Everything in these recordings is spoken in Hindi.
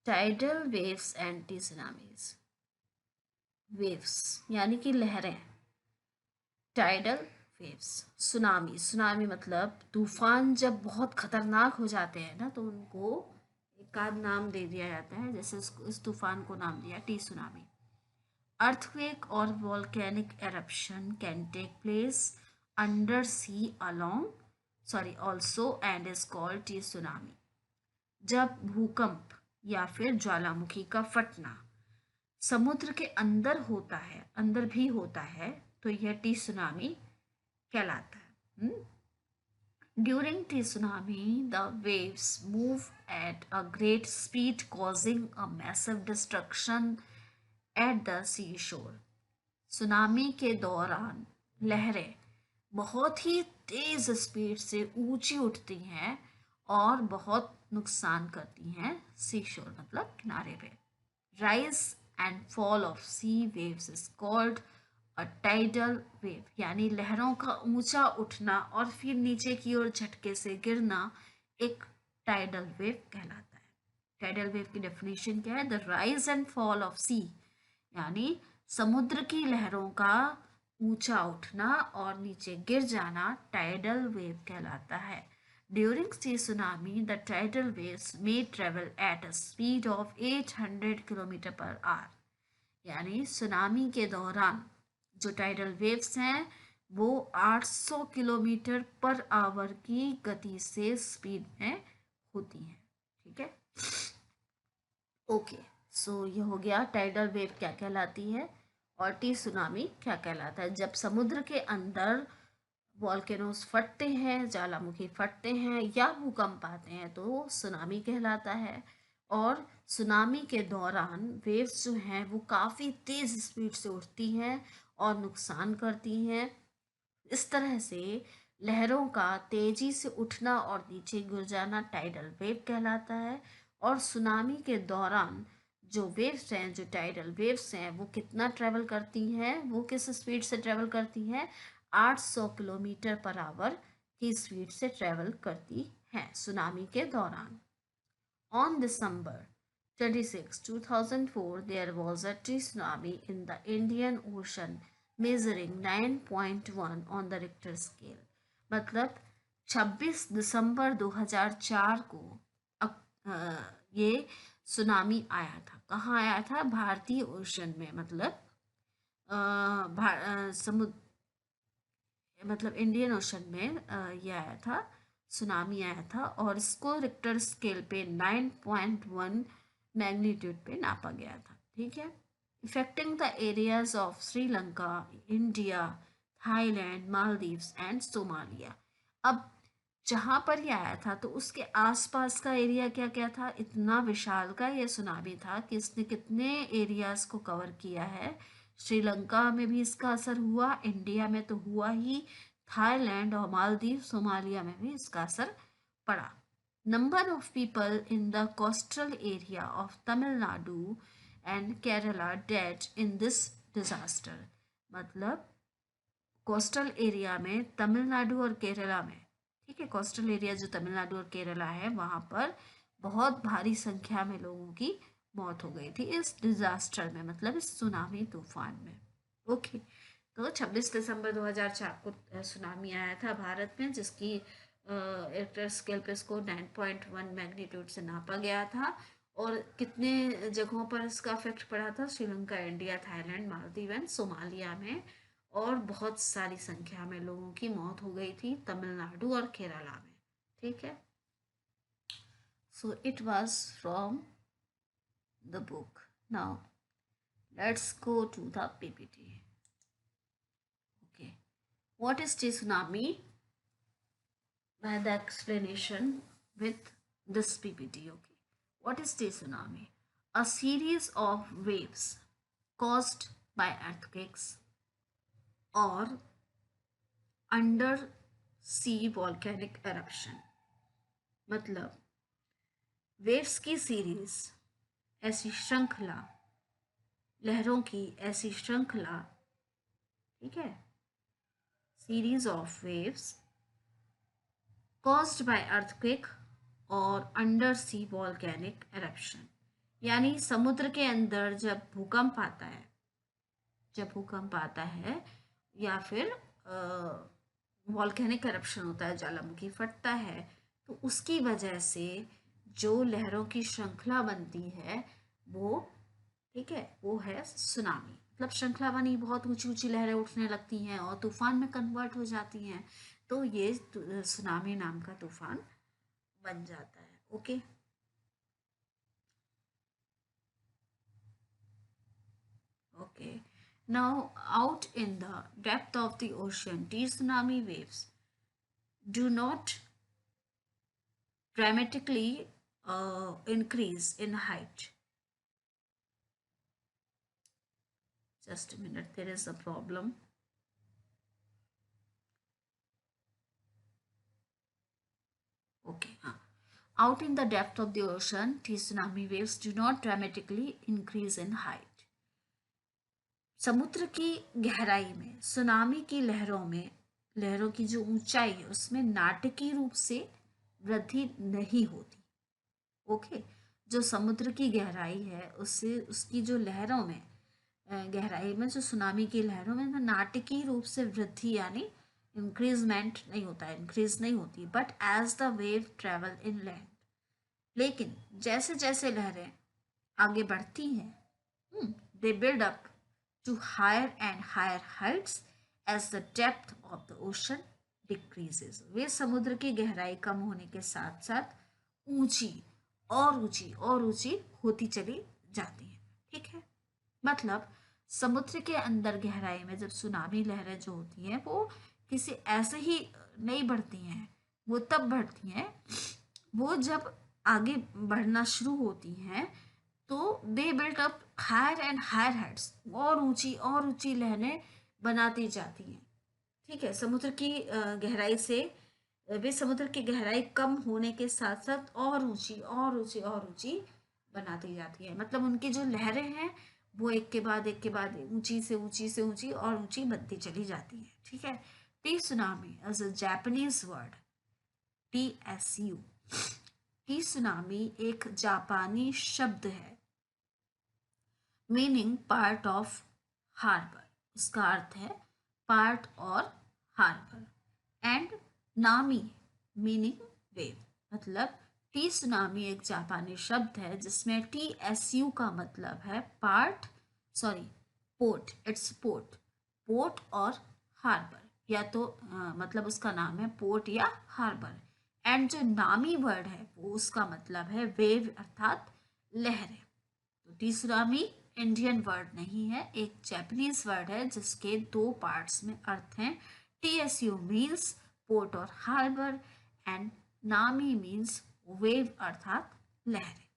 Tidal waves anti tsunamis. Waves यानी कि लहरें, टाइडल वेव्स। सुनामी, सुनामी मतलब तूफान जब बहुत खतरनाक हो जाते हैं ना तो उनको एक आध नाम दे दिया जाता है, जैसे इस तूफान को नाम दिया टी सुनामी। अर्थक्वेक और volcanic eruption can take place under sea along sorry also and is called tsunami. जब भूकंप या फिर ज्वालामुखी का फटना समुद्र के अंदर होता है, अंदर भी होता है, तो यह टी सुनामी कहलाता है। During the tsunami, the waves move at a great speed, causing a massive destruction at the seashore. Tsunami के दौरान लहरें बहुत ही तेज स्पीड से ऊंची उठती हैं और बहुत नुकसान करती हैं सी शोर मतलब किनारे पे। Rise and fall of sea waves is called a tidal wave, यानी लहरों का ऊंचा उठना और फिर नीचे की ओर झटके से गिरना एक टाइडल वेव कहलाता है। टाइडल वेव की डेफिनेशन क्या है? The rise and fall of sea, यानी समुद्र की लहरों का ऊंचा उठना और नीचे गिर जाना टाइडल वेव कहलाता है। During sea tsunami the tidal waves may travel at a speed of 800 kilometre per hour, यानी सुनामी के दौरान जो टाइडल वेव्स हैं वो 800 किलोमीटर पर आवर की गति से स्पीड में होती हैं। ठीक है, ओके। सो ये हो गया टाइडल वेव क्या कहलाती है और टी सुनामी क्या कहलाता है। जब समुद्र के अंदर वॉल्केनोस फटते हैं, ज्वालामुखी फटते हैं या भूकंप आते हैं तो वो सुनामी कहलाता है। और सुनामी के दौरान वेव्स जो हैं वो काफ़ी तेज़ स्पीड से उठती हैं और नुकसान करती हैं। इस तरह से लहरों का तेजी से उठना और नीचे गिर जाना टाइडल वेव कहलाता है। और सुनामी के दौरान जो वेव्स हैं, जो टाइडल वेव्स हैं, वो कितना ट्रेवल करती हैं, वो किस स्पीड से ट्रेवल करती हैं? 800 किलोमीटर पर आवर की स्पीड से ट्रेवल करती हैं सुनामी के दौरान। On December 26, 2004, there was a tsunami in the Indian Ocean measuring 9.1 on the Richter scale. मतलब 26 दिसंबर 2004 को ये सुनामी आया था। कहाँ आया था? भारतीय ओशन में, मतलब समुद्र, मतलब इंडियन ओशन में ये आया था, सुनामी आया था। और इसको रिक्टर स्केल पे 9.1 मैग्नीट्यूड पे नापा गया था। ठीक है, affecting the areas of Sri Lanka, India, Thailand, Maldives and Somalia. अब जहाँ पर ये आया था तो उसके आसपास का एरिया क्या क्या था? इतना विशाल का ये सुनामी था कि इसने कितने एरियाज को कवर किया है। श्रीलंका में भी इसका असर हुआ, इंडिया में तो हुआ ही, थाईलैंड और मालदीव, सोमालिया में भी इसका असर पड़ा। Number of people in the coastal area of Tamil Nadu and Kerala dead in this disaster. मतलब कोस्टल एरिया में तमिलनाडु और केरला में, ठीक है, कोस्टल एरिया जो तमिलनाडु और केरला है वहाँ पर बहुत भारी संख्या में लोगों की मौत हो गई थी इस डिजास्टर में, मतलब इस सुनामी तूफान में। ओके, तो 26 दिसंबर 2004 को सुनामी आया था भारत में, जिसकी रिक्टर स्केल पे इसको 9.1 मैग्नीट्यूड से नापा गया था। और कितने जगहों पर इसका इफेक्ट पड़ा था? Sri Lanka, India, Thailand, Maldives and Somalia में। और बहुत सारी संख्या में लोगों की मौत हो गई थी तमिलनाडु और केरला में। ठीक है, so it was from the book. Now let's go to the PPT. Okay, what is tsunami? By the explanation with this PPT. Okay, what is tsunami? A series of waves caused by earthquakes or under sea volcanic eruption। मतलब वेव्स की सीरीज, ऐसी श्रृंखला, लहरों की ऐसी श्रृंखला, ठीक है, series of waves caused by earthquake or undersea volcanic eruption, यानी समुद्र के अंदर जब भूकंप आता है, जब भूकंप आता है या फिर वॉल्केनिक करप्शन होता है, ज्वालामुखी फटता है, तो उसकी वजह से जो लहरों की श्रृंखला बनती है वो, ठीक है, वो है सुनामी। मतलब श्रृंखला बनी, बहुत ऊंची ऊंची लहरें उठने लगती हैं और तूफान में कन्वर्ट हो जाती हैं, तो ये सुनामी नाम का तूफान बन जाता है। Okay, okay. Now, out in the depth of the ocean, these tsunami waves do not dramatically increase in height. Just a minute, there is a problem. Okay. Out in the depth of the ocean, these tsunami waves do not dramatically increase in height. समुद्र की गहराई में सुनामी की लहरों में, लहरों की जो ऊंचाई है उसमें नाटकीय रूप से वृद्धि नहीं होती। ओके, जो समुद्र की गहराई है उससे उसकी जो लहरों में, गहराई में जो सुनामी की लहरों में नाटकीय रूप से वृद्धि यानी इंक्रीजमेंट नहीं होता है, इंक्रीज नहीं होती। But as the wave travel inland, लेकिन जैसे जैसे लहरें आगे बढ़ती हैं, they build up to higher and higher heights as the depth of the ocean decreases. वे समुद्र की गहराई कम होने के साथ साथ ऊंची और ऊंची और ऊंची होती चली जाती है। ठीक है, मतलब समुद्र के अंदर गहराई में जब सुनामी लहरें जो होती हैं वो किसी ऐसे ही नहीं बढ़ती हैं, वो तब बढ़ती हैं वो जब आगे बढ़ना शुरू होती हैं, तो they built up higher and higher heights, और ऊंची लहरें बनाती जाती हैं। ठीक है, समुद्र की गहराई से वे समुद्र की गहराई कम होने के साथ साथ और ऊंची और ऊंची और ऊंची बनाती जाती है। मतलब उनकी जो लहरें हैं वो एक के बाद ऊंची से ऊंची और ऊंची बनती चली जाती है। ठीक है, tsunami as a Japanese word, TSU, tsunami एक जापानी शब्द है मीनिंग पार्ट ऑफ हार्बर, उसका अर्थ है पार्ट और हार्बर। एंड नामी मीनिंग वेव, मतलब टी सुनामी एक जापानी शब्द है जिसमें TSU का मतलब है part, sorry port, it's port, port और हार्बर, या तो मतलब उसका नाम है पोर्ट या हार्बर। एंड जो नामी वर्ड है वो उसका मतलब है वेव अर्थात लहरें। तो टी सुनामी इंडियन वर्ड नहीं है, एक जापानीज वर्ड है जिसके दो पार्ट्स में अर्थ हैं। TSU मीन्स पोर्ट और हार्बर एंड नामी मीन्स वेव अर्थात लहरें।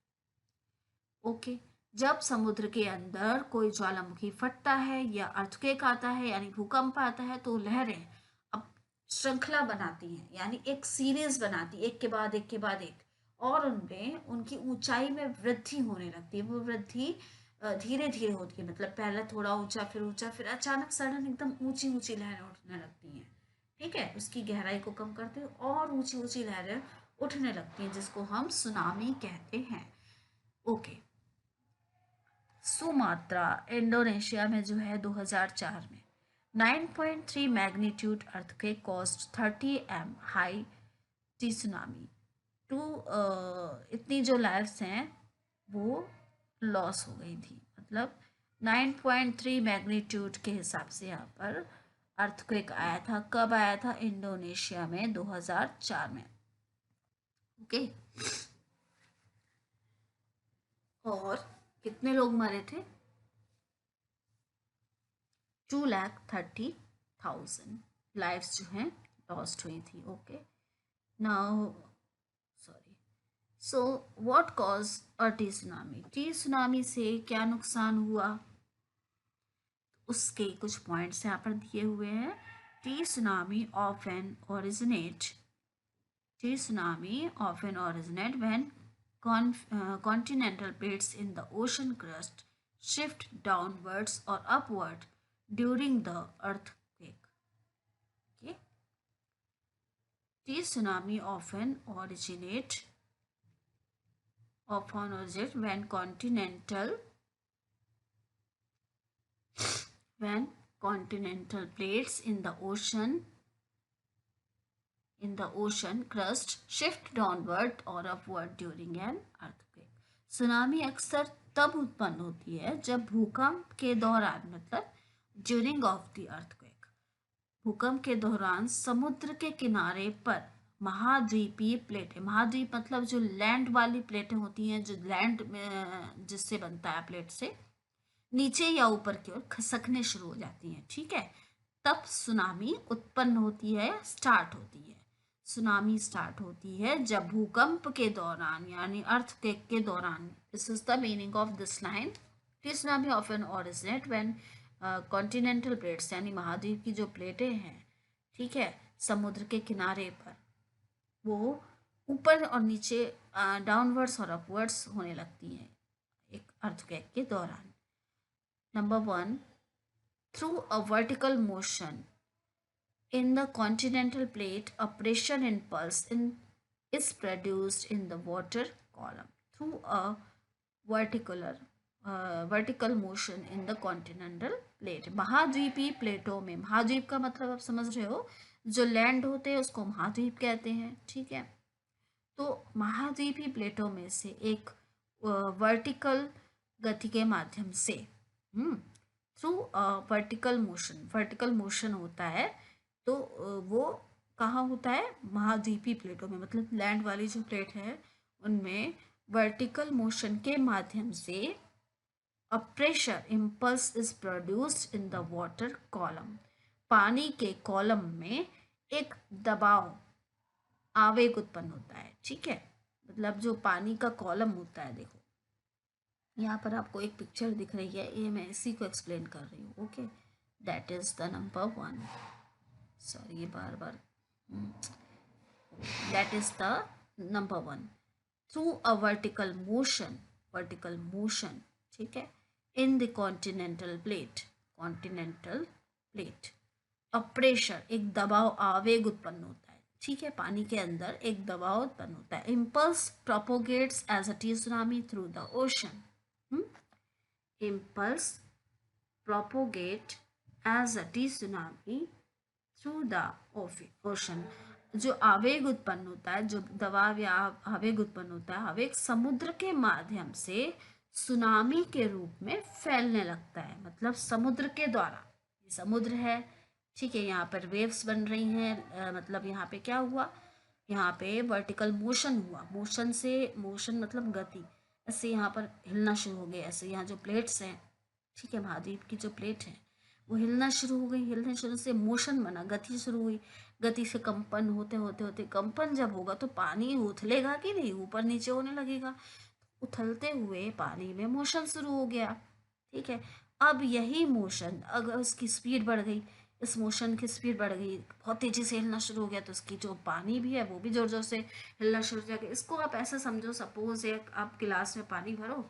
ओके, जब समुद्र के अंदर कोई ज्वालामुखी फटता है या अर्थक्वेक आता है यानी भूकंप आता है, तो लहरें अब श्रृंखला बनाती हैं, यानी एक सीरीज बनाती, एक के बाद एक के बाद एक, और उनमें उनकी ऊंचाई में वृद्धि होने लगती है। वो वृद्धि धीरे धीरे होती है, मतलब पहले थोड़ा ऊंचा, फिर अचानक सडन एकदम ऊंची ऊंची लहरें उठने लगती हैं। ठीक है, उसकी गहराई को कम करते हुए और ऊंची ऊंची लहरें उठने लगती हैं, जिसको हम सुनामी कहते हैं। ओके, सुमात्रा इंडोनेशिया में जो है 2004 में 9.3 magnitude earthquake caused 30 m high tsunami too, इतनी जो लाइफ्स हैं वो लॉस हो गई थी। मतलब 9.3 मैग्नीट्यूड के हिसाब से यहाँ पर अर्थक्वेक आया था। कब आया था? इंडोनेशिया में 2004 में। ओके, और कितने लोग मरे थे? 2,30,000 लाइफ्स जो हैं लॉस्ट हुई थी। Okay, now sorry, so what cause a T tsunami? T tsunami से क्या नुकसान हुआ? उसके कुछ पॉइंट्स यहाँ पर दिए हुए हैं। T tsunami often originate, T tsunami often originate when continental plates in the ocean crust shift downwards or upward during the earthquake. Okay, these tsunami often originate of an object when continental plates in the ocean crust shift downward or upward during an earthquake. Tsunami अक्सर तब उत्पन्न होती है जब भूकंप के दौरान, मतलब ड्यूरिंग ऑफ द अर्थक्वेक, भूकंप के दौरान समुद्र के किनारे पर महाद्वीपीय प्लेटें, महाद्वीप मतलब जो लैंड वाली प्लेटें होती हैं, जो लैंड में जिससे बनता है प्लेट से, नीचे या ऊपर की ओर खसकने शुरू हो जाती हैं। ठीक है, तब सुनामी उत्पन्न होती है, स्टार्ट होती है। सुनामी स्टार्ट होती है जब भूकंप के दौरान यानी अर्थक्वेक के दौरान, this is the meaning of this line, tsunami often originate when continental plates यानी महाद्वीप की जो प्लेटें हैं, ठीक है, समुद्र के किनारे पर वो ऊपर और नीचे डाउनवर्ड्स और अपवर्ड्स होने लगती हैं एक अर्थक्वेक के दौरान। Number 1, through a vertical motion in the continental plate, a pressure impulse is produced in the water column. Through a vertical motion in the continental plate, महाद्वीपीय प्लेटों में, महाद्वीप का मतलब आप समझ रहे हो, जो लैंड होते हैं उसको महाद्वीप कहते हैं। ठीक है, तो महाद्वीपीय प्लेटों में से एक वर्टिकल गति के माध्यम से थ्रू वर्टिकल मोशन होता है, तो वो कहाँ होता है, महाद्वीपीय प्लेटों में, मतलब लैंड वाली जो प्लेट है उनमें वर्टिकल मोशन के माध्यम से a pressure impulse is produced in the water column, पानी के कॉलम में एक दबाव आवेग उत्पन्न होता है। ठीक है, मतलब जो पानी का कॉलम होता है, देखो यहाँ पर आपको एक पिक्चर दिख रही है, ये मैं इसी को एक्सप्लेन कर रही हूँ। Okay, that is the number 1, sorry ये बार बार, that is the number 1, through a vertical motion, ठीक है, in the continental plate a pressure, एक दबाव आवेग उत्पन्न होता है। ठीक है, पानी के अंदर एक दबाव उत्पन्न होता है। Impulse propagates as a tsunami through the ocean, impulse propagate as a tsunami through the ocean, जो आवेग उत्पन्न होता है, जो दबाव या आवेग उत्पन्न होता है, आवेग समुद्र के माध्यम से सुनामी के रूप में फैलने लगता है, मतलब समुद्र के द्वारा। ये समुद्र है, ठीक है, यहाँ पर वेव्स बन रही हैं, मतलब यहाँ पे क्या हुआ, यहाँ पे वर्टिकल मोशन हुआ, मोशन मतलब गति, ऐसे यहाँ पर हिलना शुरू हो गया, ऐसे यहाँ जो प्लेट्स हैं, ठीक है, महाद्वीप की जो प्लेट है वो हिलना शुरू हो गई, हिलने शुरू से मोशन बना, गति शुरू हुई, गति से कंपन होते होते होते, कंपन जब होगा तो पानी उथलेगा कि नहीं, ऊपर नीचे होने लगेगा, उथलते हुए पानी में मोशन शुरू हो गया। ठीक है, अब यही मोशन अगर उसकी स्पीड बढ़ गई, इस मोशन की स्पीड बढ़ गई, बहुत तेजी से हिलना शुरू हो गया, तो उसकी जो पानी भी है वो भी जोर जोर से हिलना शुरू हो जाएगा। इसको आप ऐसा समझो, सपोज एक आप गिलास में पानी भरो,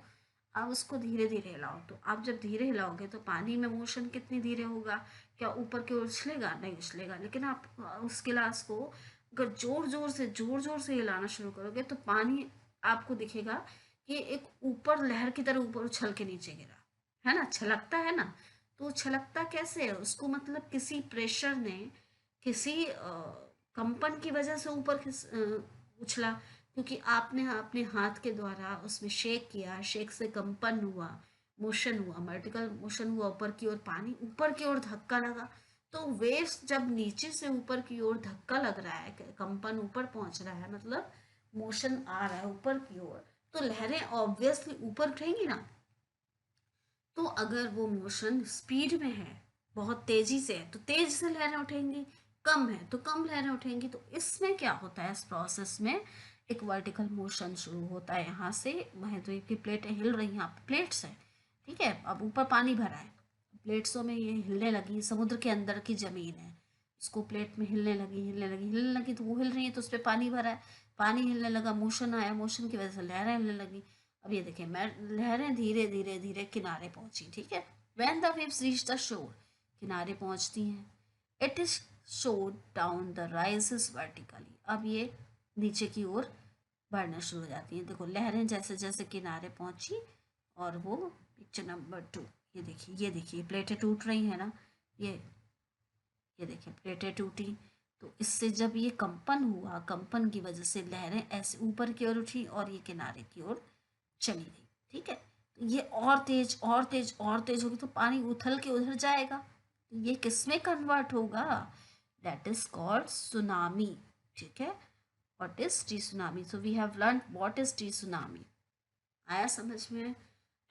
आप उसको धीरे धीरे हिलाओ, तो आप जब धीरे हिलाओगे तो पानी में मोशन कितनी धीरे होगा, क्या ऊपर की ओर उछलेगा, नहीं उछलेगा। लेकिन आप उस गिलास को अगर जोर जोर से हिलाना शुरू करोगे तो पानी आपको दिखेगा कि एक ऊपर लहर की तरह ऊपर उछल के नीचे गिरा है ना, छलकता है ना। तो छलकता कैसे है, उसको मतलब किसी प्रेशर ने, किसी कंपन की वजह से ऊपर उछला, क्योंकि आपने अपने हाथ के द्वारा उसमें शेक किया, शेक से कंपन हुआ, मोशन हुआ, वर्टिकल मोशन हुआ, ऊपर की ओर पानी ऊपर की ओर धक्का लगा। तो वेव्स जब नीचे से ऊपर की ओर धक्का लग रहा है, कंपन ऊपर पहुंच रहा है, मतलब मोशन आ रहा है ऊपर की ओर, तो लहरें ऑब्वियसली ऊपर उठेंगी ना। तो अगर वो मोशन स्पीड में है, बहुत तेजी से है, तो तेज से लहरें उठेंगी, कम है तो कम लहरें उठेंगी। तो इसमें क्या होता है, इस प्रोसेस में एक वर्टिकल मोशन शुरू होता है, यहाँ से महाद्वीप की प्लेटें हिल रही हैं, यहाँ प्लेट्स है, ठीक है, अब ऊपर पानी भरा है, प्लेट्सों में ये हिलने लगी, समुद्र के अंदर की जमीन है, उसको प्लेट में हिलने लगी तो वो हिल रही है, तो उस पर पानी भरा है, पानी हिलने लगा, मोशन आया, मोशन की वजह से लहरें हिलने लगी। अब ये देखें, मैं लहरें धीरे धीरे धीरे किनारे पहुंची, ठीक है, when the waves reach the shore, किनारे पहुंचती हैं, it is showed down the rises vertically, अब ये नीचे की ओर बढ़ना शुरू हो जाती हैं। देखो लहरें जैसे जैसे किनारे पहुंची और वो पिक्चर नंबर 2, ये देखिए प्लेटें टूट रही है ना, ये ये देखिए प्लेटें टूटी। तो इससे जब ये कंपन हुआ, कंपन की वजह से लहरें ऐसे ऊपर की ओर उठी और ये किनारे की ओर चली गई। ठीक है, तो ये और तेज और तेज और तेज होगी तो पानी उथल के उधर जाएगा, तो ये किस में कन्वर्ट होगा? That is called tsunami. ठीक है, what is tsunami? So we have learn what is tsunami. आया समझ में?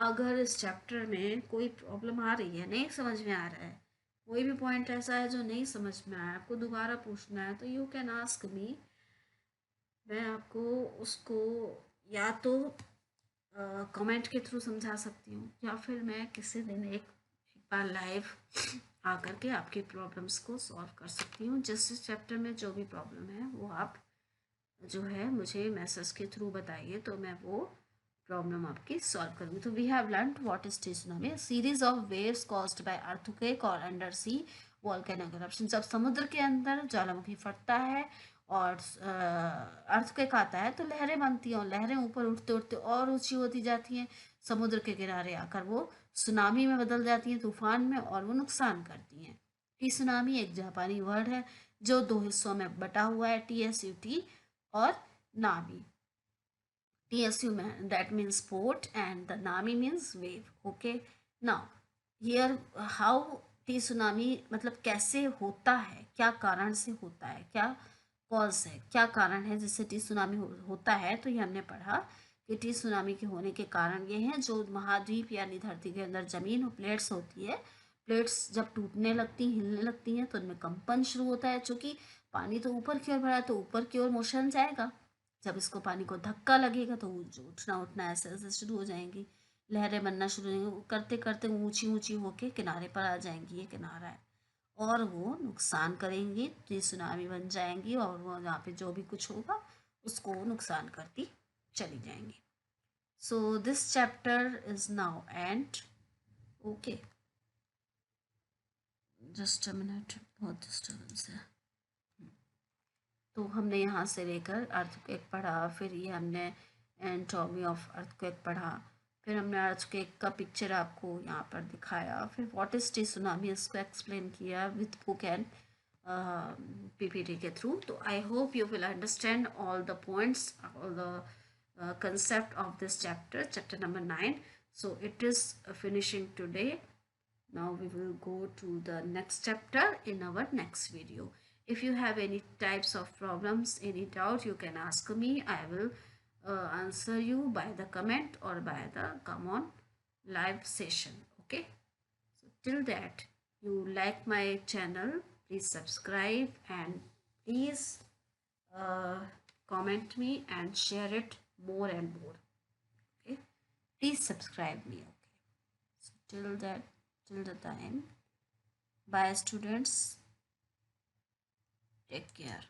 अगर इस चैप्टर में कोई प्रॉब्लम आ रही है, नहीं समझ में आ रहा है, कोई भी पॉइंट ऐसा है जो नहीं समझ में आया, आपको दोबारा पूछना है, तो यू कैन आस्क मी। मैं आपको उसको या तो कमेंट के थ्रू समझा सकती हूँ, या फिर मैं किसी दिन एक बार लाइव आकर के आपकी प्रॉब्लम्स को सॉल्व कर सकती हूँ। जिस चैप्टर में जो भी प्रॉब्लम है वो आप जो है मुझे मैसेज के थ्रू बताइए, तो मैं वो प्रॉब्लम आपकी सॉल्व करूँगी। तो we have learn what is tsunami, series of waves caused by earthquake और अंडर सी वोल्केनिक इरप्शन। जब समुद्र के अंदर ज्वालामुखी फटता है और अर्थक्वेक आता है तो लहरें बनती हैं, और लहरें ऊपर उठते उठते और ऊंची होती जाती हैं, समुद्र के किनारे आकर वो सुनामी में बदल जाती हैं, तूफान में, और वो नुकसान करती हैं। टी सुनामी एक जापानी वर्ड है जो दो हिस्सों में बटा हुआ है, TSUT और नामी। TSU that means port and the nami means wave. Okay, now here how T tsunami मतलब कैसे होता है, क्या कारण से होता है, क्या कॉज है, क्या कारण है जिससे टी सुनामी होता है। तो ये हमने पढ़ा कि टी सुनामी के होने के कारण ये हैं, जो महाद्वीप यानी धरती के अंदर जमीन और प्लेट्स होती है, प्लेट्स जब टूटने लगती हिलने लगती हैं तो उनमें कंपन शुरू होता है। चूंकि पानी तो ऊपर की ओर बढ़ा है तो ऊपर की ओर मोशन जाएगा, जब इसको पानी को धक्का लगेगा तो उठना उठना ऐसे ऐसे शुरू हो जाएंगी, लहरें बनना शुरू हो जाएंगी, करते करते ऊंची ऊंची होके किनारे पर आ जाएंगी, ये किनारा है, और वो नुकसान करेंगी, तो सुनामी बन जाएंगी, और वो यहाँ पे जो भी कुछ होगा उसको नुकसान करती चली जाएंगी। So this chapter is now and. Okay, just a minute, बहुत डिस्टर्बेंस है। तो हमने यहाँ से लेकर अर्थक्वेक पढ़ा, फिर ये हमने एनाटॉमी ऑफ अर्थक्वेक पढ़ा, फिर हमने अर्थक्वेक का पिक्चर आपको यहाँ पर दिखाया, फिर व्हाट इज टी सुनामी इसको एक्सप्लेन किया विथ बुक एंड PPT के थ्रू। तो I hope you will understand all the points, all the concept of this chapter, chapter number 9. So it is finishing today. Now we will go to the next chapter in our next video. If you have any types of problems, any doubt, you can ask me. I will answer you by the comment or by the come on live session. Okay, so till that, you like my channel, please subscribe, and please uh, comment me and share it more and more. Okay, please subscribe me. Okay, so till the time, bye students, take care.